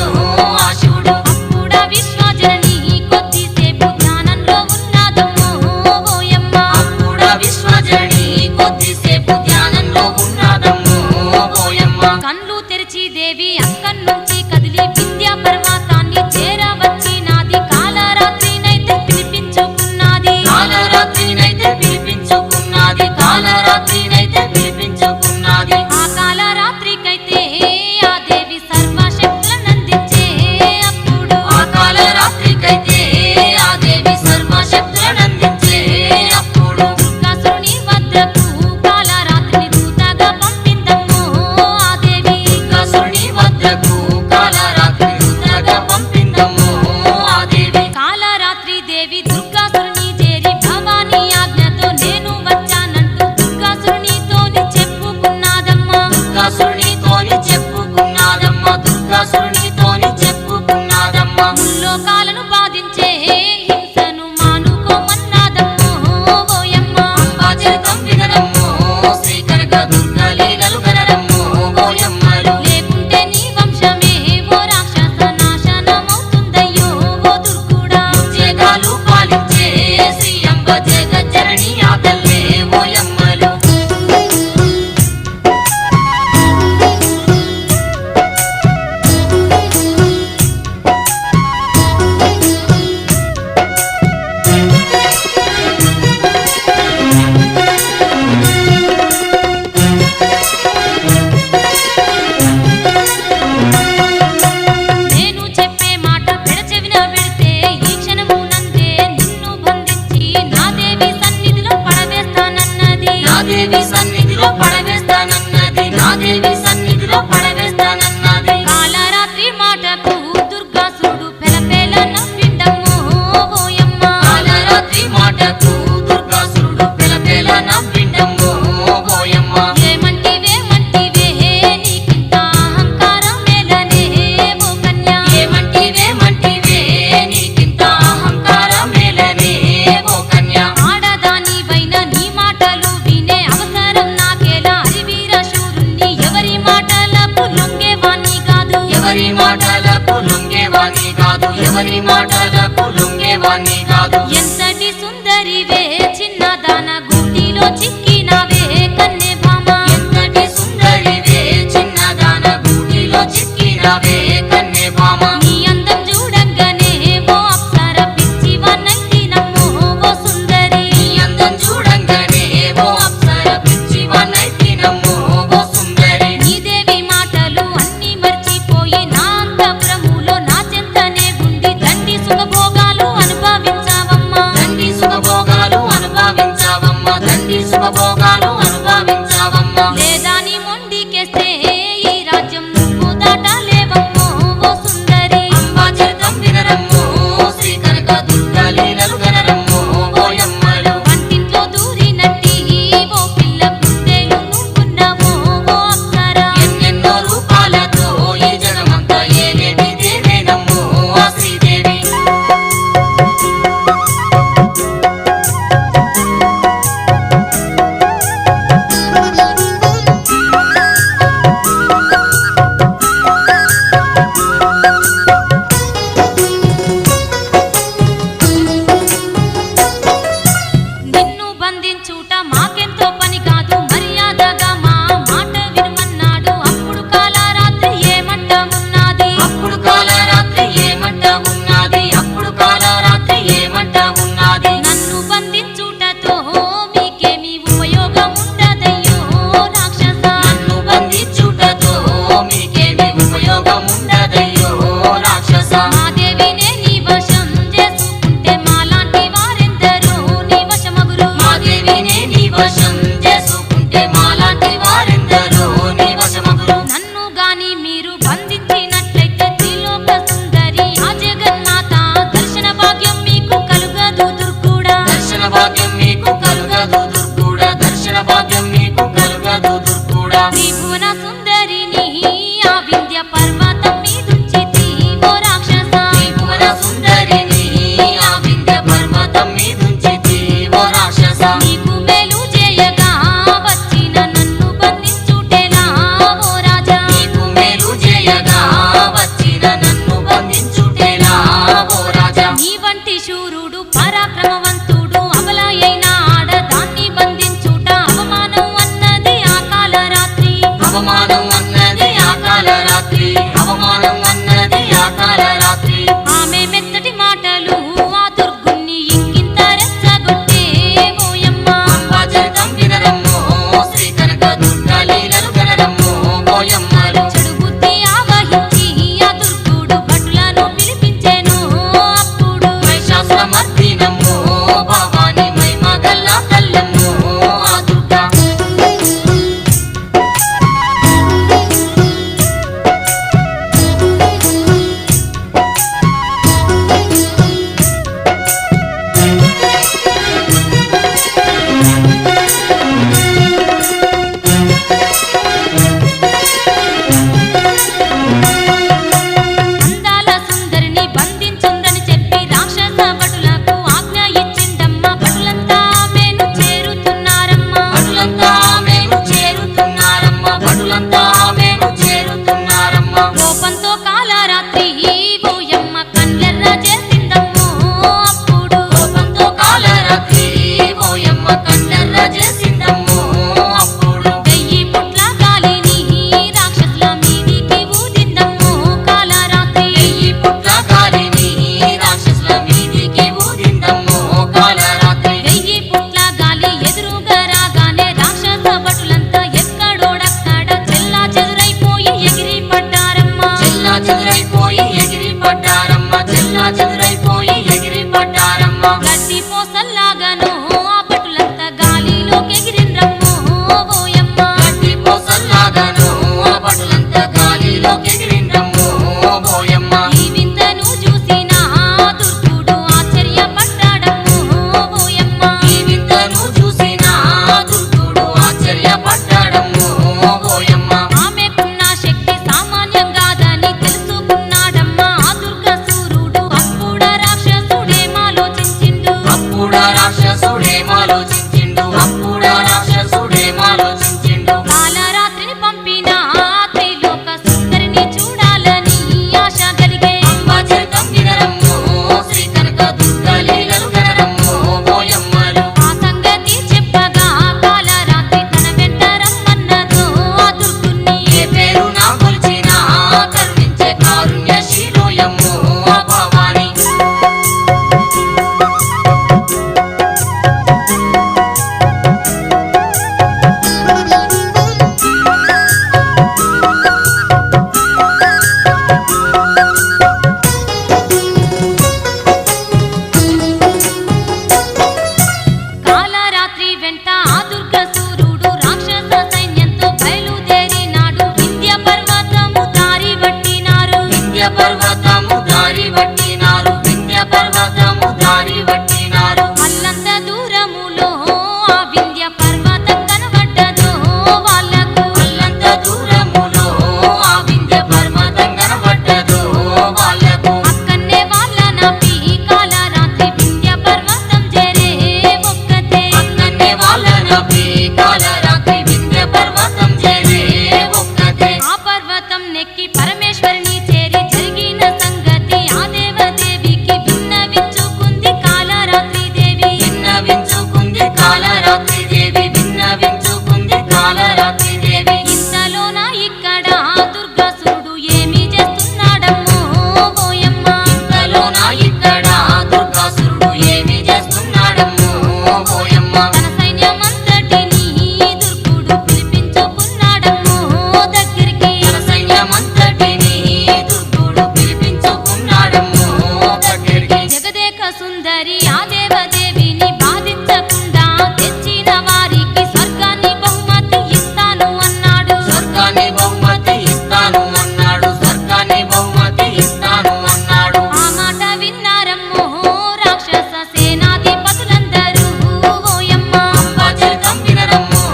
B: ఆ శివుడు
A: అప్పుడా విశ్వజనని కొద్దిసేపు ధ్యానంలో ఉన్నదమ్మో ఓయమ్మ
B: అప్పుడా విశ్వజని కొద్దిసేపు ధ్యానంలో ఉన్నదమ్మో ఓయమ్మ
A: కళ్ళు తెరిచి దేవి అక్కడి నుంచి కదిలి విద్యా పర్వతాన్ని చేరవచ్చినాది కాలరాత్రినైతే పిలిపించుకున్నది
B: కాలరాత్రినైతే పిలిపించుకున్నది కాలరాత్రినైతే పిలిపించుకున్నది
A: ఆ కాలరాత్రికైతే ఆ దేవి సర్వశక్తులనందించే అప్పుడు
B: ఆ కాలరాత్రికైతే ఆ దేవి సర్వశక్తులనందించే అప్పుడు
A: దుర్గాసురుని వద్దకు కాలరాత్రిని దూతగా పంపిందమ్మో ఆ దేవి
B: దుర్గాసురుని వద్దకు కాలరాత్రి రుద్రగా పంపిందమ్మో ఆ దేవి
A: కాలరాత్రి దేవి దుర్గాసురుని చేరి భవానీ ఆజ్ఞతో నేను వచ్చానంటూ దుర్గాసురునితోని చెప్పుకున్నాదమ్మా
B: దుర్గాసురునితోని చెప్పుకున్నాదమ్మ దుర్గాసురునితోని చెప్పుకున్నాదమ్మ
A: ముల్లోకాలను బాధించే హింసను మానుకోమన్నాదమ్మో ఓయమ్మ
B: అంబాచరితం వినరమ్మో శ్రీ కనక దుర్గా లీలలు కనరమ్మో ఓయమ్మలు
A: లేకుంటే నీ వంశమే ఓ రాక్షస నాశనమవుతుందయ్యో ఓ దుర్గుడా
B: జగాలు పాలించే శ్రీ అంబ జగజ్జనని ఆ తల్లే ఓయమ్మలు
A: నేను చెప్పే మాట పెడచెవిన పెడితే ఈ క్షణమునందే నిన్ను బంధించి నా దేవి సన్నిధిలో పడవేస్తానన్నది
B: నా దేవి సన్నిధిలో పడవేస్తానన్నది నా దేవి సన్నిధిలో పడవేస్తానన్నది
A: కాలరాత్రి మాటకు దుర్గాసురుడు పెలపేల నవ్విండమ్మో ఓయమ్మ
B: కాలరాత్రి మాటకు దుర్గాసురుడు పెలపేల నవ్విండమ్మో ఓయమ్మ
A: ఏమంటివే నీకింత అహంకారం మేలనే ఓ కన్యా
B: ఏమంటివే నీకింత అహంకారం మేలనే ఓ కన్యా
A: ఆడదానివైన నీ మాటలు వినే అవసరం నాకేలా అరివీర శూరుణ్ణి ఎవరి మాటలకు లొంగేవాణ్ణి కాదు
B: ఎవరి మాటలకు లొంగేవాణ్ణి కాదు ఎవరి మాటలకు లొంగేవాణ్ణి కాదు
A: ఎంతటి సుందరివే చిన్నదాన గూటిలో చిక్కినావే కన్నె భామ
B: ఎంతటి సుందరివే చిన్నదాన గూటిలో చిక్కినవే కన్నె భామ
A: నీ అందం చూడంగానే ఓ అప్సర పిచ్చివాన్నైతినమ్మో ఓ సుందరి
B: నీ అందం చూడంగానే ఓ అప్సర పిచ్చివాన్నైతినమ్మో ఓ సుందరి
A: నీ దేవి మాటలు అన్ని మర్చిపోయి నా అంతఃపురములో నా చెంతనే ఉండి దండి సుఖభోగాలు అనుభవించావమ్మా
B: దండి సుఖభోగాలు అనుభవించావమ్మ దండి సుఖభోగాలు అనుభవించావమ్మ
A: లేదా నీ మొండికేస్తే ఈ రాజ్యం నువ్వు దాటలేవమ్మో ఓ సుందరి
B: అంబాచరితం వినరమ్మో శ్రీ కనక దుర్గా
A: పరాక్రమవంతుడు అబలయైన ఆడదాన్ని బంధించుట అవమానం అన్నది ఆ కాలరాత్రి.
B: అవమానం అన్నది ఆ కాలరాత్రి. అవమానం అన్నది ఆ కాలరాత్రి.
A: ఆమె మెత్తటి మాటలు ఆ దుర్గుణ్ణి ఇంకింత రెచ్చగొట్టే ఓయమ్మ.
B: అంబా చరితం వినరమ్మో శ్రీ కనక దుర్గా లీలలు గనరమ్మో ఓయమ్మలు.
A: చెడు బుద్ధి ఆవహించి ఆ దుర్గుడు భటులను పిలిపించెను అప్పుడు.
B: మహిషాసురమర్దినమ్మో భవాని మహిమగల్ల తల్లమ్మో ఆ దుర్గా.
A: అందాల సుందరిని బంధించుందని చెప్పి రాక్షస భటులకు ఆజ్ఞ ఇచ్చిందమ్మ. భటులంతా ఆమెను చేరుతున్నారమ్మా.
B: భటులంతా ఆమెను చేరుతున్నారమ్మ. భటులంతా ఆమెను చేరుతున్నారమ్మ.
A: కోపంతో కాలరాత్రి ఓయమ్మ కళ్ళెర్ర చేసిందమ్మో అప్పుడు.
B: కోపంతో కాలరాత్రి ఓయమ్మ కన్నెర్ర చేసిందమ్మో అప్పుడు.
A: 1000 పుట్ల గాలిని రాక్షసుల మీదికి ఊదిందమ్మో కాలరాత్రి.
B: 1000 పుట్ల గాలిని రాక్షసుల మీదికి ఊదిందమ్మో కాలరాత్రి.
A: 1000 పుట్ల గాలి ఎదురుగా రాగానే రాక్షస భటులంతా ఎక్కడోడక్కడ చెల్లా చెదురైపోయి ఎగిరి పడ్డారమ్మా.
B: చెల్లా చెదురైపోయి ఎగిరి పడ్డారమ్మ. చెల్లా చెదురైపోయి ఎగిరి పడ్డారమ్మ.
A: గడ్డి పోసల్లాగాను ఆ భటులంతా గాలిలోకి ఎగిరిండ్రమ్మో ఓయమ్మ.
B: గడ్డి పోసల్లాగాను ఆ భటులంతా గాలిలోకి ఎగిరిండ్రమ్మో ఓయమ్మ.
A: ఈ వింతను చూసిన ఆ దుర్గుడు ఆశ్చర్యపడ్డాడమ్మో ఓయమ్మ.
B: ఈ వింతను చూసిన దుర్గుడు ఆశ్చర్యపడ్డాడమ్మో ఓయమ్మ.
A: ఆమెకున్న శక్తి సామాన్యం కాదని తెలుసుకున్నాడమ్మా ఆ దుర్గసూరుడు. అప్పుడ రాక్షసుడేమాలోచించిండు.
B: అప్పుడా రాక్షసుడేమాలోచించిండు. అప్పుడా రాక్షసుడేమాలోచించిండు.
A: కాలరాత్రిని పంపిన ఆ త్రిలోక సుందరిని చూడాలని ఆశ కలిగే.
B: అంబా చరితం వినరమ్మో శ్రీ కనక దుర్గా లీలలు గనరమ్మో ఓయమ్మలు.
A: ఆ సంగతి చెప్పగా కాలరాత్రి తన వెంట రమ్మన్నదో ఆ దుర్గుణ్ణి.
B: ఏ పేరు నా కొలిచినా కరుణించే కారుణ్యశీలోయమ్మో భవాని.
A: కాలరాత్రి వెంట ఆ దుర్గసూరుడు రాక్షస సైన్యంతో బయలుదేరినాడు. వింధ్య పర్వతము దారి పట్టినారు.
B: వింధ్య పర్వతము దారి పట్టినారు. వింధ్య పర్వతము దారి పట్టినారు.
A: అల్లంత దూరములో ఆ వింధ్య పర్వతం కనబడ్డదో వాళ్ళకు.
B: అల్లంత దూరములో ఆ వింధ్య పర్వతం కనబడ్డదో వాళ్ళకు.
A: అక్కన్నే వాళ్ళ నాపి కాలరాత్రి వింధ్య పర్వతం చేరే ఒక్కతే.
B: అక్కన్నే వాళ్ళ నవ్వి కాలరాత్రి వింధ్య పర్వతం చేరే ఒక్కతే.
A: ఆ పర్వతం నెక్కి పరమేశ్వరిని చేరి జరిగిన సంగతి ఆ దేవదేవికి విన్నవించుకుంది కాలరాత్రి దేవి.
B: విన్నవించుకుంది కాలరాత్రి దేవి. విన్నవించుకుంది కాలరాత్రి దేవి.
A: ఇంతలోన ఇక్కడ దుర్గాసురుడు ఏమి చేస్తున్నాడమ్మో ఓయమ్మ.
B: ఇంతలోన ఇక్కడ దుర్గాసురుడు ఏమి చేస్తున్నాడమ్మో ఓయమ్మ.
A: తన సైన్యమంతటిని దుర్గుడు పిలిపించుకున్నాడమ్మో దగ్గరికి.
B: తన సైన్యమంతటిని దుర్గుడు పిలిపించుకున్నాడమ్మో దగ్గరికి.
A: జగదేక సుందరి ఆ దేవదేవిని బాధించకుండా తెచ్చిన వారికి స్వర్గాన్ని బహుమతి ఇస్తాను అన్నాడు.
B: స్వర్గాన్ని బహుమతి ఇస్తాను అన్నాడు. స్వర్గాన్ని బహుమతి ఇస్తాను అన్నాడు.
A: ఆ మాట విన్నారమ్మో రాక్షస సేనాధిపతులందరూ ఓయమ్మ.
B: అంబా చరితం వినరమ్మో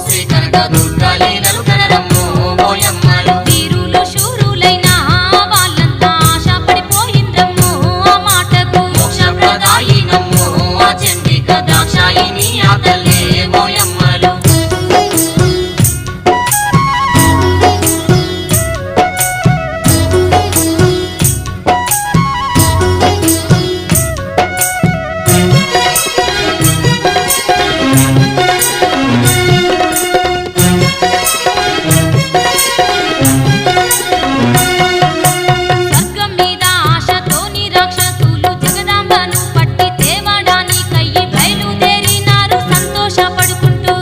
B: శ్రీ కనక దుర్గా లీలలు గనరమ్మో ఓయమ్మలు.
A: వీరులు శూరులైన వాళ్ళంతా ఆశపడిపోయిండ్రమ్మో ఆ మాటకు.
B: మోక్షప్రదాయినమ్మో
A: స్వర్గం మీద ఆశతోని రాక్షసులు జగదాంబను పట్టి తేవడానికయ్యి బయలుదేరినారు సంతోషపడుకుంటూ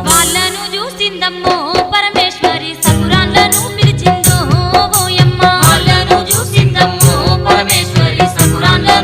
A: వాళ్ళను చూసిందమ్మో పరమేశ్వరి సకురాన్లను పిలిచిందో ఓయమ్మ
B: వాళ్ళను చూసిందమ్మో పరమేశ్వరి సకురాన్లను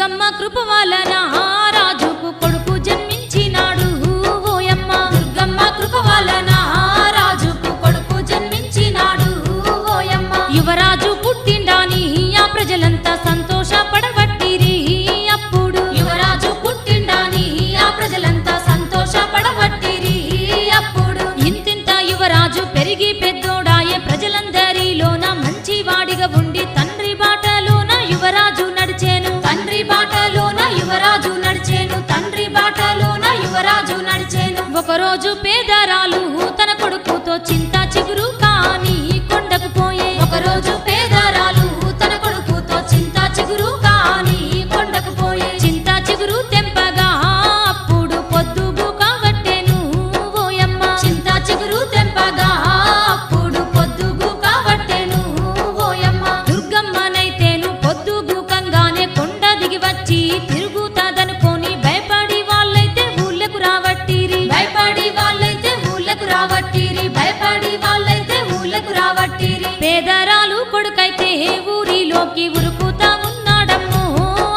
A: దుర్గమ్మ కృప వలన రాజుకు కొడుకు జన్మించినాడు ఓయమ్మ.
B: దుర్గమ్మ కృప వలన రాజుకు కొడుకు జన్మించినాడు ఓయమ్మ.
A: యువరాజు పుట్టిండాని ఆ ప్రజలంతా సంతోషపడబట్టిరి అప్పుడు.
B: యువరాజు పుట్టిండాని ఆ ప్రజలంతా సంతోషపడబట్టిరి అప్పుడు.
A: ఇంతింత యువరాజు పెరిగి పెద్దోడాయే ప్రజలందరిలోన మంచివాడిగా ఉండి తండ్రి బాటలోన యువరాజు నడిచేను.
B: తండ్రి బాటలోన యువరాజు నడిచేను. తండ్రి బాటలోన యువరాజు నడిచేను.
A: ఒకరోజు పేదరాలు తన కొడుకుతో చింత చిగురు కాని కొండకు పోయే.
B: ఒకరోజు పేదరాలు తన కొడుకుతో చింత చిగురు కాని కొండకు పోయే.
A: చింత చిగురు తెంపగా అప్పుడు పొద్దుగు కాబట్టెను ఓయమ్మ.
B: చింత చిగురు తెంపగా అప్పుడు పొద్దుగు కాబట్టెను ఓయమ్మ.
A: దుర్గమ్మనైతేను పొద్దుగు కంగానే కొండ దిగి వచ్చి తిరుగుతాదనుకొని భయపడి వాళ్ళైతే ఊళ్ళకు రావట్టిరి.
B: భయపడి వాళ్ళైతే ఊళ్ళకు రావట్టిరి. భయపడి వాళ్ళైతే ఊళ్ళకు రావట్టిరి.
A: పేదరాలు కొడుకైతే ఊరిలోకి ఉరుకుతా ఉన్నాడమ్మో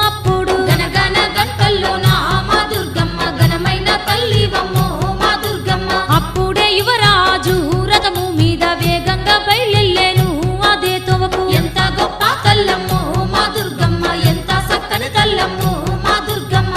A: అప్పుడు.
B: గనగన గంటల్లోన మా దుర్గమ్మ ఘనమైన తల్లివమ్మో మా దుర్గమ్మ.
A: అప్పుడే యువరాజు రథము మీద వేగంగా బయలుదేరేను అదే తోవకు.
B: ఎంత గొప్ప తల్లమ్మో మా దుర్గమ్మ. ఎంత చక్కని తల్లమ్మో మా దుర్గమ్మ.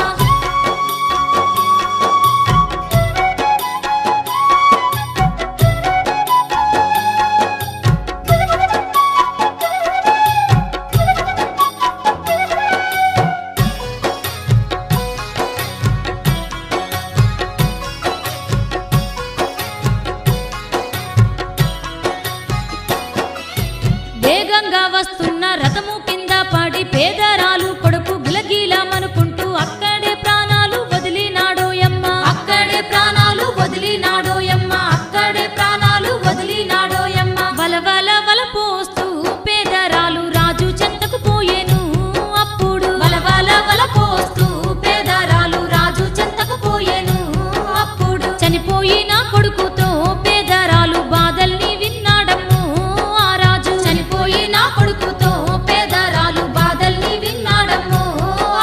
A: వేగంగా వస్తున్న రథము కింద పడి పేదరాలు కొడుకు గిలగిలమనుకుంటూ అక్కడే ప్రాణాలు వదిలినాడోయమ్మ.
B: అక్కడే ప్రాణాలు వదిలినాడోయమ్మ. అక్కడే ప్రాణాలు వదిలినాడోయమ్మ.
A: వలవల వల పోస్తూ పేదరాలు రాజు చెంతకు పోయేను అప్పుడు.
B: వలవల వల పోస్తూ పేదరాలు రాజు చెంతకు పోయేను అప్పుడు.
A: చనిపోయిన కొడుకుతో పేదరాలు బాధల్ని విన్నాడమ్మో ఆ రాజు.
B: చనిపోయిన కొడుకుతో పేదరాలు బాధల్ని విన్నాడమ్మో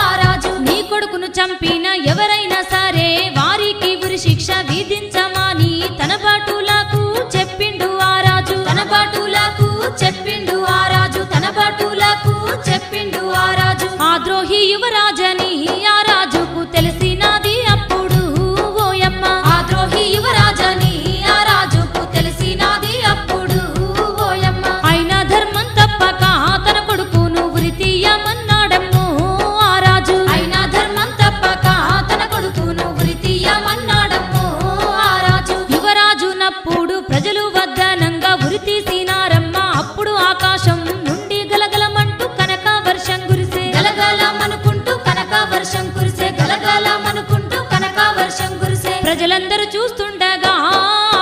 B: ఆ రాజు.
A: నీ కొడుకును చంపిన ఎవరైనా సరే వారికి ఉరి శిక్ష విధించమని తన బాటులకు చెప్పిండు ఆ రాజు.
B: తన బాటులకు చెప్పిండు ఆ రాజు. తన బాటులకు చెప్పిండు ఆ రాజు.
A: ఆ ద్రోహి యువరాజని ఆ రాజుకు తెలిసినది అప్పుడు ఓయమ్మ.
B: ఆ ద్రోహి యువరాజని ఆ రాజుకు తెలిసినది అప్పుడు ఓయమ్మ.
A: అయినా ధర్మం తప్పక తన కొడుకును ఉరి తీయమన్నాడమ్మో ఆ రాజు.
B: అయినా ధర్మం తప్పక తన కొడుకును ఉరి తీయమన్నాడమ్మో ఆ రాజు.
A: యువరాజు నప్పుడు ప్రజలు వద్దనంగా ఉరి తీసినారమ్మ. అప్పుడు ఆకాశం నుండి గలగలమంటూ కనక వర్షం కురిసే.
B: గలగలమనుకుంటూ కనక వర్షం కురిసే. గలగలమనుకుంటూ కనక వర్షం కురిసే.
A: ప్రజలందరూ చూస్తుండగా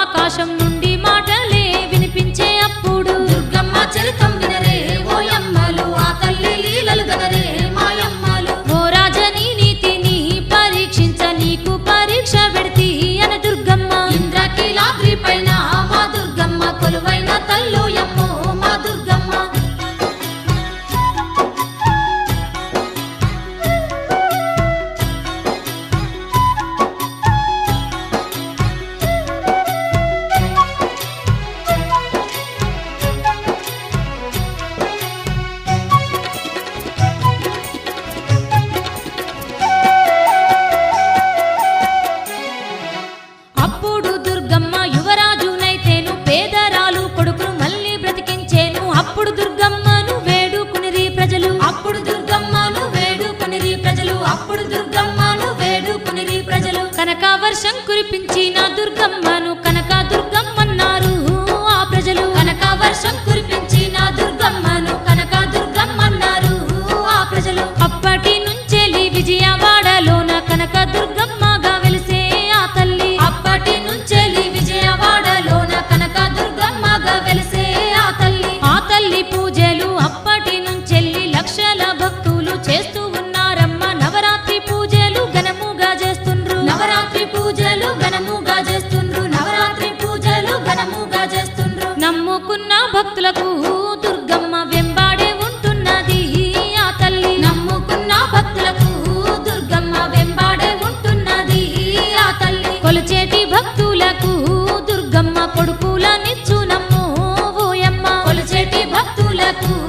A: ఆకాశం నుండి మాటలే వినిపించే అప్పుడు.
B: దుర్గమ్మ చరితం వినరే ఓయమ్మలు. ఆ తల్లి లీలలు గనరే మాయమ్మలు.
A: ఓ రాజని నీతిని పరీక్షించ నీకు పరీక్ష పెడితి అన దుర్గమ్మ.
B: ఇంద్రకీలాద్రి పైన మా దుర్గమ్మ కొలువైన తల్లోయమ్మో మా దుర్గమ్మ.
A: అప్పుడు దుర్గమ్మ యువరాజునైతేను పేదరాలు కొడుకును మళ్ళీ బ్రతికించేను. అప్పుడు దుర్గమ్మను వేడుకునిరి ప్రజలు.
B: అప్పుడు దుర్గమ్మను వేడుకునిరి ప్రజలు. అప్పుడు దుర్గమ్మను వేడుకునిరి ప్రజలు.
A: కనక వర్షం కురిపించిన దుర్గమ్మను కనక దుర్గమ్మన్నారు ఆ ప్రజలు.
B: కనక వర్షం కురిపించిన దుర్గమ్మను కనక దుర్గమ్మన్నారు ఆ ప్రజలు.
A: అప్పటి నుంచెలి విజయవాడలోన కనక దుర్గమ్మగా వెలిసే ఆ తల్లి.
B: అప్పటి నుంచెలి విజయవాడలోన కనక దుర్గమ్మగా వెలిసే ఆ తల్లి.
A: ఆ తల్లి పూజలు అప్పటి నుంచెల్లి లక్షల భక్తులు చేస్తూ ఉన్నారమ్మ. నవరాత్రి పూజలు ఘనముగా చేస్తుండ్రు.
B: నవరాత్రి పూజలు ఘనముగా చేస్తుండ్రు. నవరాత్రి
A: భక్తులకు